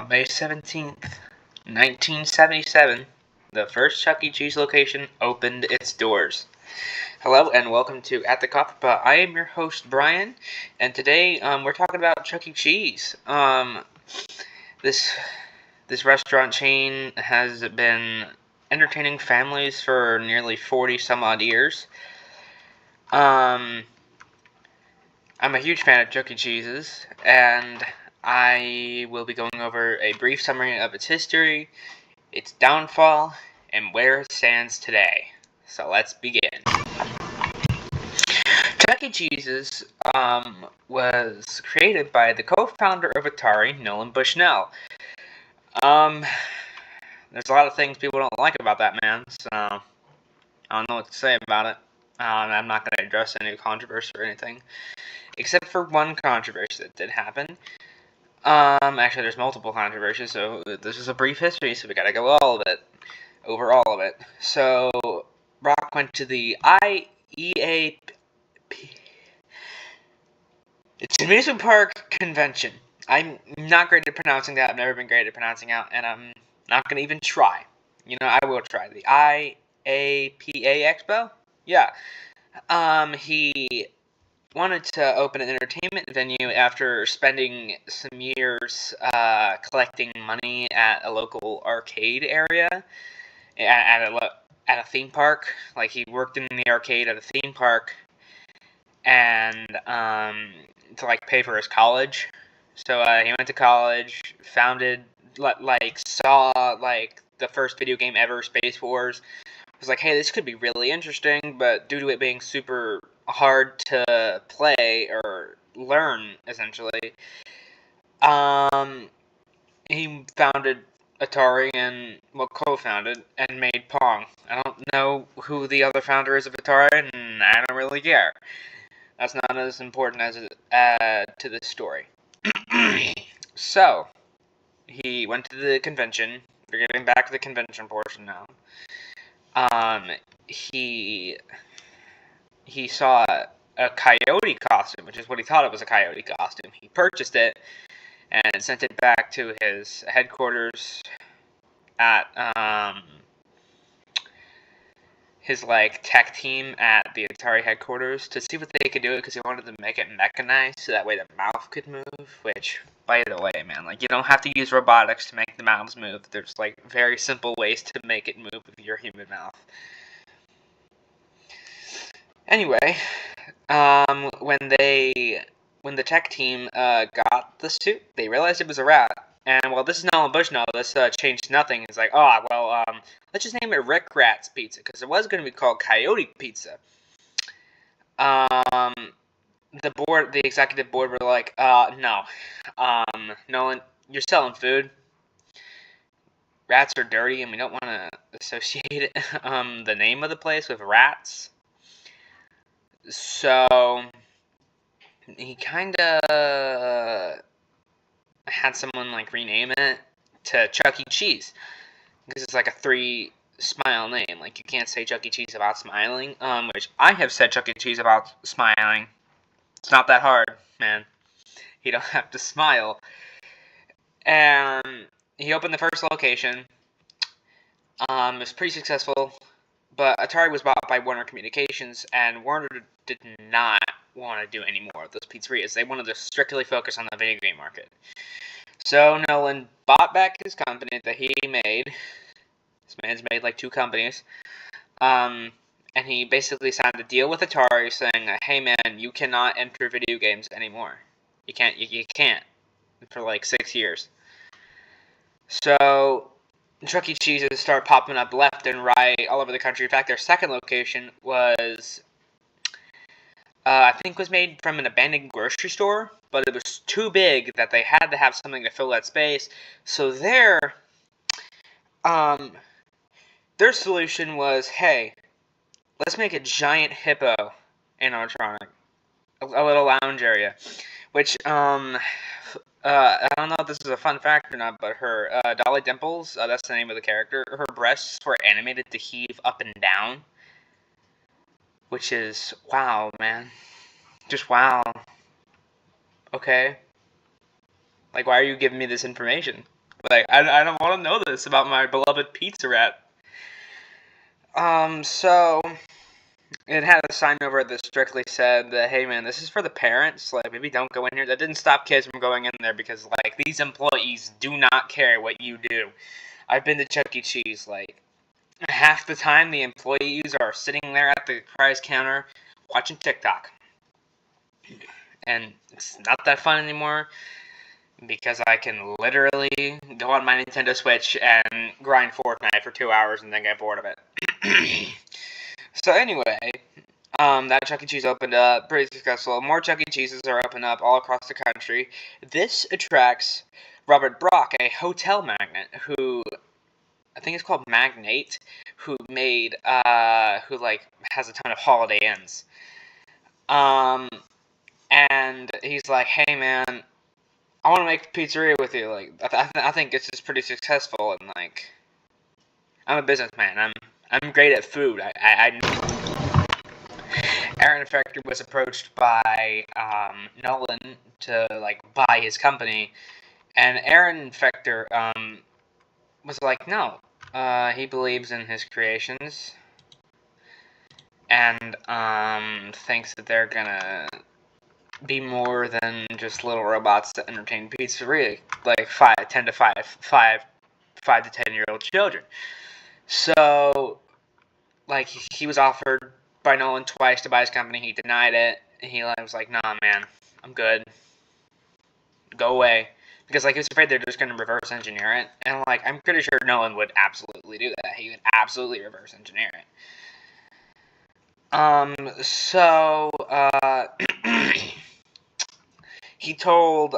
On May 17th, 1977, the first Chuck E. Cheese location opened its doors. Hello and welcome to At the Coffee Pot. I am your host, Brian, and today we're talking about Chuck E. Cheese. This restaurant chain has been entertaining families for nearly 40 some odd years. I'm a huge fan of Chuck E. Cheese's, and I will be going over a brief summary of its history, its downfall, and where it stands today. So let's begin. Chuck E. Cheese's was created by the co-founder of Atari, Nolan Bushnell. There's a lot of things people don't like about that man, so I don't know what to say about it. I'm not going to address any controversy or anything, except for one controversy that did happen. Actually, there's multiple controversies, so this is a brief history, so we gotta go over all of it. So, Brock went to the IEAP. It's Amusement Park Convention. I'm not great at pronouncing that. I've never been great at pronouncing out, and I'm not gonna even try. I will try. The IAPA Expo? Yeah. He wanted to open an entertainment venue after spending some years collecting money at a local arcade area at a theme park. Like, he worked in the arcade at a theme park and to pay for his college. So he went to college, saw the first video game ever, Space Wars. Was like, hey, this could be really interesting, but due to it being super hard to play or learn, essentially, he founded Atari co-founded and made Pong. I don't know who the other founder is of Atari, and I don't really care. That's not as important as to this story. So, he went to the convention. We're getting back to the convention portion now. He saw a coyote costume, which is what he thought it was, a coyote costume. He purchased it and sent it back to his headquarters at his tech team at the Atari headquarters to see what they could do it, because he wanted to make it mechanized so that way the mouth could move. Which, by the way, man, you don't have to use robotics to make the mouths move. There's very simple ways to make it move with your human mouth. Anyway, when the tech team got the suit, they realized it was a rat. And while this is Nolan Bushnell, this changed nothing. It's let's just name it Rick Rat's Pizza, because it was going to be called Coyote Pizza. The executive board were like, no, Nolan, you're selling food. Rats are dirty, and we don't want to associate the name of the place with rats. So he kind of had someone rename it to Chuck E. Cheese, because it's a 3-smile name. You can't say Chuck E. Cheese without smiling. Which I have said Chuck E. Cheese without smiling. It's not that hard, man. You don't have to smile. And he opened the first location. It was pretty successful. But Atari was bought by Warner Communications, and Warner did not want to do any more of those pizzerias. They wanted to strictly focus on the video game market. So Nolan bought back his company that he made. This man's made 2 companies. And he basically signed a deal with Atari saying, hey man, you cannot enter video games anymore. You can't. For 6 years. So Chuck E. Cheese's start popping up left and right all over the country. In fact, their second location was, I think, was made from an abandoned grocery store, but it was too big that they had to have something to fill that space. So their solution was, hey, let's make a giant hippo animatronic, a little lounge area, which I don't know if this is a fun fact or not, but her, Dolly Dimples, that's the name of the character, her breasts were animated to heave up and down. Which is, wow, man. Just wow. Okay. Why are you giving me this information? Like, I don't want to know this about my beloved pizza rat. So it had a sign over it that strictly said that, hey man, this is for the parents. Like, maybe don't go in here. That didn't stop kids from going in there because, like, these employees do not care what you do. I've been to Chuck E. Cheese. Like, half the time the employees are sitting there at the prize counter watching TikTok. And it's not that fun anymore because I can literally go on my Nintendo Switch and grind Fortnite for 2 hours and then get bored of it. So anyway, that Chuck E. Cheese opened up, pretty successful. More Chuck E. Cheeses are opening up all across the country. This attracts Robert Brock, a hotel magnate who, I think it's called Magnate, who made, who, like, has a ton of Holiday Inns. And he's like, hey man, I want to make a pizzeria with you. Like, I think this is pretty successful, and, like, I'm a businessman. I'm great at food. Aaron Fechter was approached by Nolan to, like, buy his company, and Aaron Fechter was like, no. He believes in his creations, and thinks that they're gonna be more than just little robots that entertain pizzeria, like 5 to 10-year-old children. So, like, he was offered by Nolan twice to buy his company. He denied it. He was like, nah, man, I'm good. Go away. Because, like, he was afraid they're just going to reverse engineer it. And, like, I'm pretty sure Nolan would absolutely do that. He would absolutely reverse engineer it. So, he told,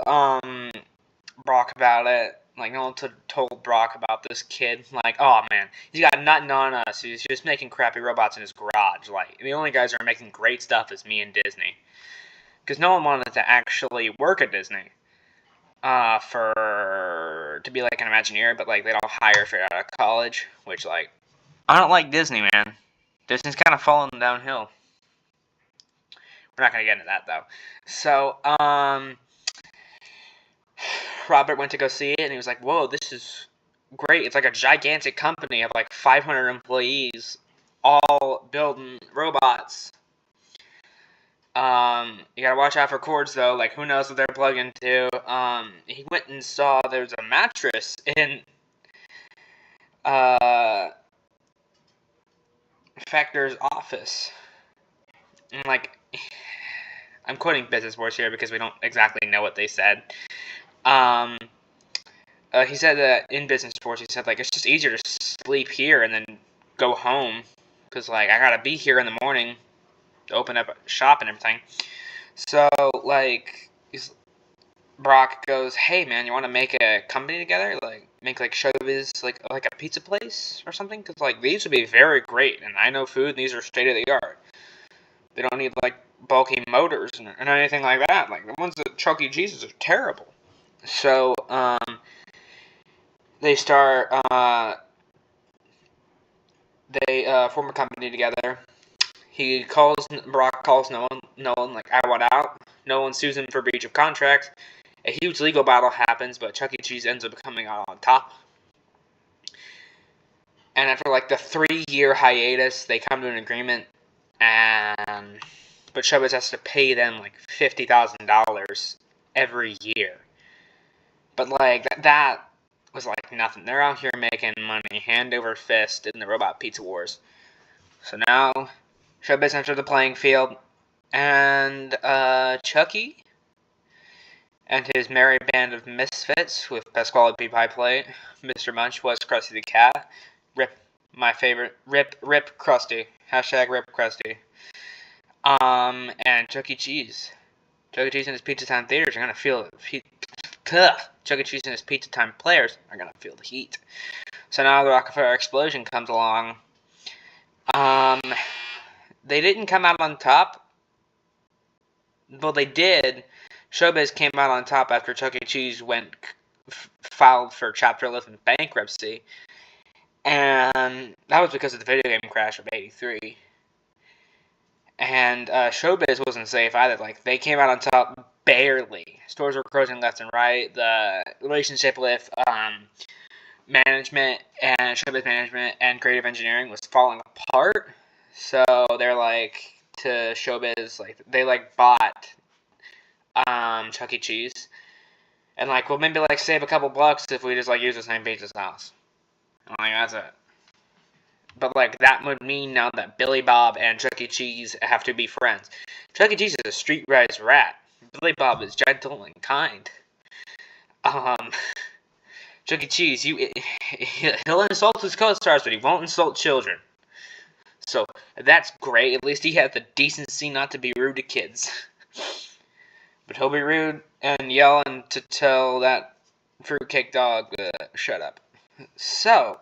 Brock about it. Like, Nolan told Brock about this kid. Like, oh man, he's got nothing on us. He's just making crappy robots in his garage. Like, the only guys that are making great stuff is me and Disney. Because Nolan wanted to actually work at Disney. To be like an Imagineer, but, like, they don't hire straight out of college. Which, like, I don't like Disney, man. Disney's kind of falling downhill. We're not gonna get into that though. So, Robert went to go see it, and he was like, whoa, this is great. It's like a gigantic company of like 500 employees, all building robots. You gotta watch out for cords, though. Like, who knows what they're plugged into. He went and saw there's a mattress in Fechter's office. And, like, I'm quoting Business Force here because we don't exactly know what they said. He said that in Business Force, he said, like, it's just easier to sleep here and then go home. Because, like, I gotta be here in the morning to open up a shop and everything. So, like, Brock goes, hey, man, you want to make a company together? Like, make, like, Showbiz, like a pizza place or something? Because, like, these would be very great. And I know food, and these are state-of-the-art. They don't need, like, bulky motors and anything like that. Like, the ones at Chuck E. Cheese's are terrible. So, they start, they form a company together. Brock calls Nolan, like, I want out. Nolan sues him for breach of contract. A huge legal battle happens, but Chuck E. Cheese ends up coming out on top. And after, like, the 3-year hiatus, they come to an agreement, but Showbiz has to pay them, like, $50,000 every year. But, like, that was, like, nothing. They're out here making money hand over fist in the Robot Pizza Wars. So now, Showbiz entered the playing field, and Chucky and his merry band of misfits with Pasquale P. Pie Plate, Mr. Munch was Krusty the Cat. Rip, my favorite. Rip Krusty. Hashtag Rip Krusty. And Chuck E. Cheese. Chuck E. Cheese and his Pizza Time theaters are gonna feel it. Chuck E. Cheese and his Pizza Time players are gonna feel the heat. So now the Rockefeller explosion comes along. They didn't come out on top. Well, they did. Showbiz came out on top after Chuck E. Cheese filed for Chapter 11 bankruptcy. And that was because of the video game crash of '83. And Showbiz wasn't safe either. Like, they came out on top barely. Stores were closing left and right. The relationship with management and showbiz management and creative engineering was falling apart. So they're like to showbiz, like they like bought Chuck E. Cheese, and like we'll maybe like save a couple bucks if we just like use the same pizza's house. I'm like, that's it. But like that would mean now that Billy Bob and Chuck E. Cheese have to be friends. Chuck E. Cheese is a streetwise rat. Billy Bob is gentle and kind. Chuck E. Cheese, he'll insult his co-stars, but he won't insult children. So that's great. At least he had the decency not to be rude to kids. But he'll be rude and yelling to tell that fruitcake dog shut up. So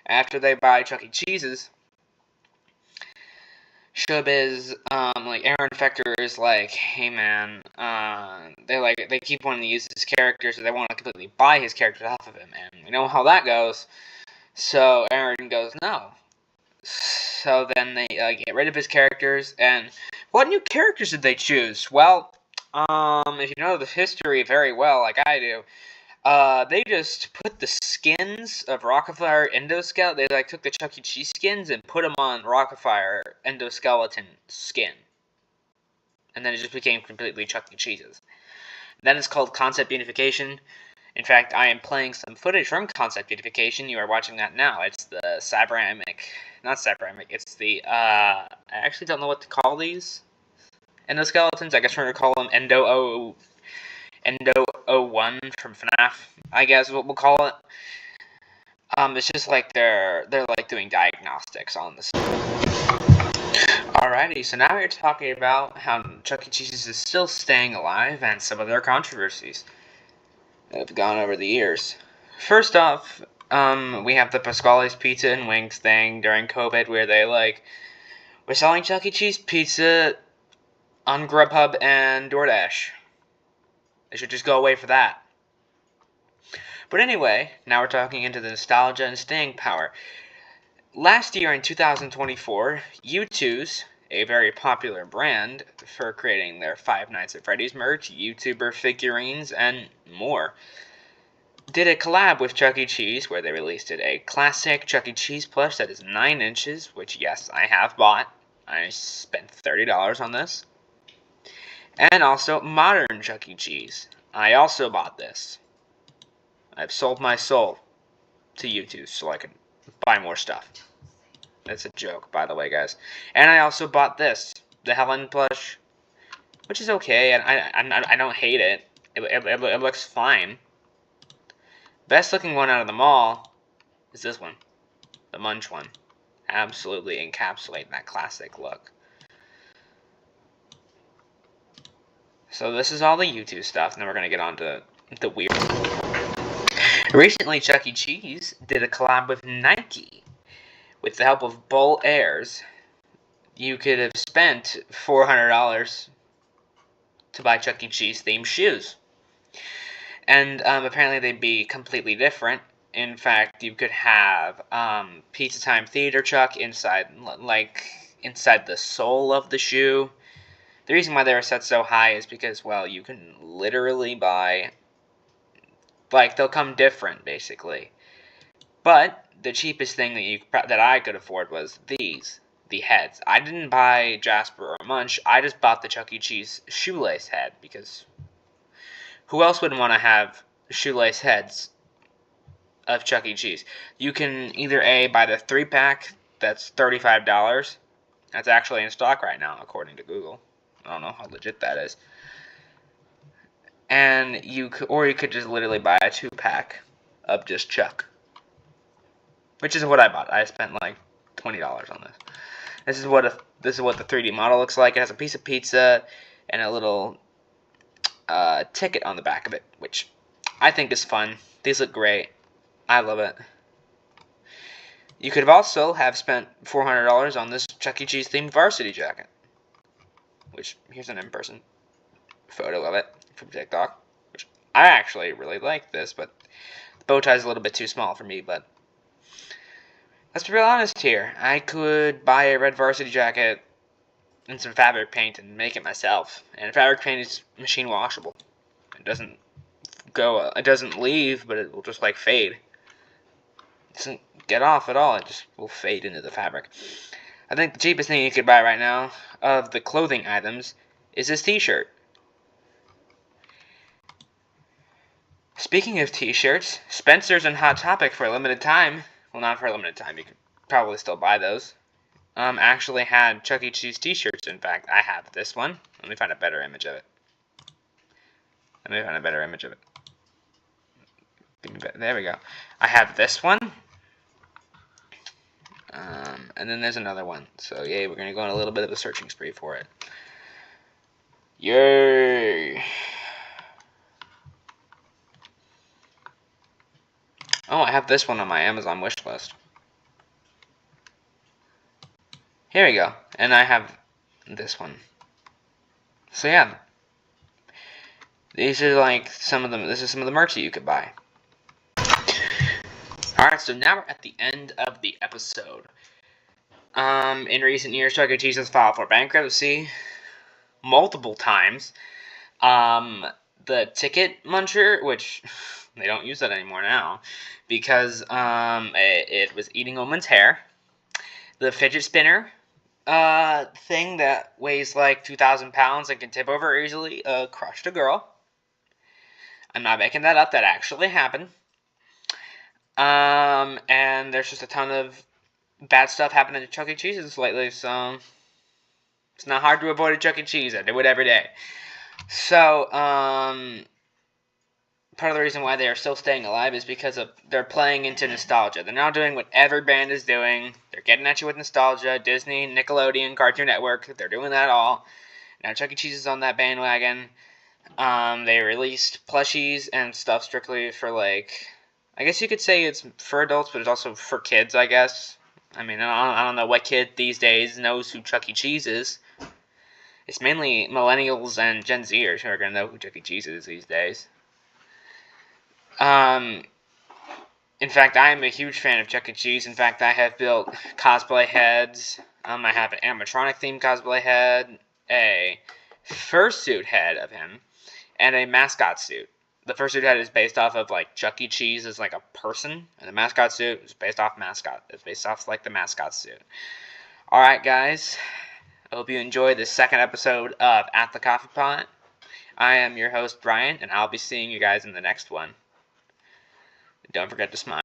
after they buy Chuck E. Cheese's, showbiz, like Aaron Fector is like, hey man, they keep wanting to use his character, so they want to completely buy his character off of him, and you know how that goes. So Aaron goes, no. So then they get rid of his characters, and what new characters did they choose? Well, if you know the history very well, like I do, they just put the skins of Rockefeller endoskeleton. They like took the Chuck E. Cheese skins and put them on Rockefeller endoskeleton skin, and then it just became completely Chuck E. Cheese's. That is called concept unification. In fact, I am playing some footage from concept unification. You are watching that now. It's the not cyberamic. It's the I actually don't know what to call these endoskeletons. I guess we're gonna call them Endo 01 from FNAF, I guess is what we'll call it. It's just like they're like doing diagnostics on this. Alrighty, so now we're talking about how Chuck E. Cheese is still staying alive and some of their controversies that have gone over the years. First off, we have the Pasquale's Pizza and Wings thing during COVID where they we're selling Chuck E. Cheese pizza on Grubhub and DoorDash. They should just go away for that. But anyway, now we're talking into the nostalgia and staying power. Last year in 2024, U2's, a very popular brand for creating their Five Nights at Freddy's merch, YouTuber figurines, and more, did a collab with Chuck E. Cheese where they released a classic Chuck E. Cheese plush that is 9 inches, which yes, I have bought. I spent $30 on this. And also modern Chuck E. Cheese. I also bought this. I've sold my soul to YouTube so I can buy more stuff. That's a joke, by the way, guys. And I also bought this, the Helen plush, which is okay, and I don't hate it. It looks fine. Best looking one out of them all is this one, the Munch one. Absolutely encapsulate that classic look. So this is all the YouTube stuff, and then we're going to get on to the weird. Recently, Chuck E. Cheese did a collab with Nike. With the help of Bull Airs, you could have spent $400 to buy Chuck E. Cheese themed shoes. And apparently they'd be completely different. In fact, you could have Pizza Time Theater Chuck inside the sole of the shoe. The reason why they were set so high is because, well, you can literally buy, they'll come different, basically. But the cheapest thing that I could afford was these, the heads. I didn't buy Jasper or Munch, I just bought the Chuck E. Cheese shoelace head, because who else would want to have shoelace heads of Chuck E. Cheese? You can either buy the 3-pack, that's $35. That's actually in stock right now, according to Google. I don't know how legit that is. And you could just literally buy a 2-pack of just Chuck, which is what I bought. I spent like $20 on this. This is what the 3D model looks like. It has a piece of pizza and a little ticket on the back of it, which I think is fun. These look great. I love it. You could have also spent $400 on this Chuck E. Cheese themed varsity jacket, which here's an in-person photo of it from TikTok, which I actually really like this, but the bow tie is a little bit too small for me. But let's be real honest here. I could buy a red varsity jacket and some fabric paint and make it myself. And fabric paint is machine washable. It doesn't it doesn't leave, but it will just like fade. It doesn't get off at all. It just will fade into the fabric. I think the cheapest thing you could buy right now of the clothing items is this t-shirt. Speaking of t-shirts, Spencer's and Hot Topic for a limited time, well, not for a limited time, you could probably still buy those, actually had Chuck E. Cheese t-shirts. In fact, I have this one. Let me find a better image of it. There we go. I have this one. And then there's another one. So, yay, we're going to go on a little bit of a searching spree for it. Yay! Oh, I have this one on my Amazon wish list. Here we go. And I have this one. So, yeah. These are like some of them. This is some of the merch that you could buy. Alright, so now we're at the end of the episode. In recent years, Chuck E. Cheese has filed for bankruptcy multiple times. The ticket muncher, which they don't use that anymore now, because it was eating a woman's hair. The fidget spinner thing that weighs like 2,000 pounds and can tip over easily crushed a girl. I'm not making that up. That actually happened. And there's just a ton of bad stuff happening at Chuck E. Cheese's lately, so it's not hard to avoid a Chuck E. Cheese. I do it every day. So, part of the reason why they are still staying alive is because they're playing into nostalgia. They're now doing what every band is doing. They're getting at you with nostalgia. Disney, Nickelodeon, Cartoon Network, they're doing that all. Now Chuck E. Cheese is on that bandwagon. They released plushies and stuff strictly for, like, I guess you could say it's for adults, but it's also for kids, I guess. I mean, I don't know what kid these days knows who Chuck E. Cheese is. It's mainly millennials and Gen Zers who are going to know who Chuck E. Cheese is these days. In fact, I am a huge fan of Chuck E. Cheese. In fact, I have built cosplay heads. I have an animatronic-themed cosplay head, a fursuit head of him, and a mascot suit. The fursuit head is based off of, like, Chuck E. Cheese as, like, a person, and the mascot suit is based off mascot. It's based off, like, the mascot suit. Alright, guys. I hope you enjoyed this second episode of At the Coffee Pot. I am your host, Brian, and I'll be seeing you guys in the next one. Don't forget to smile.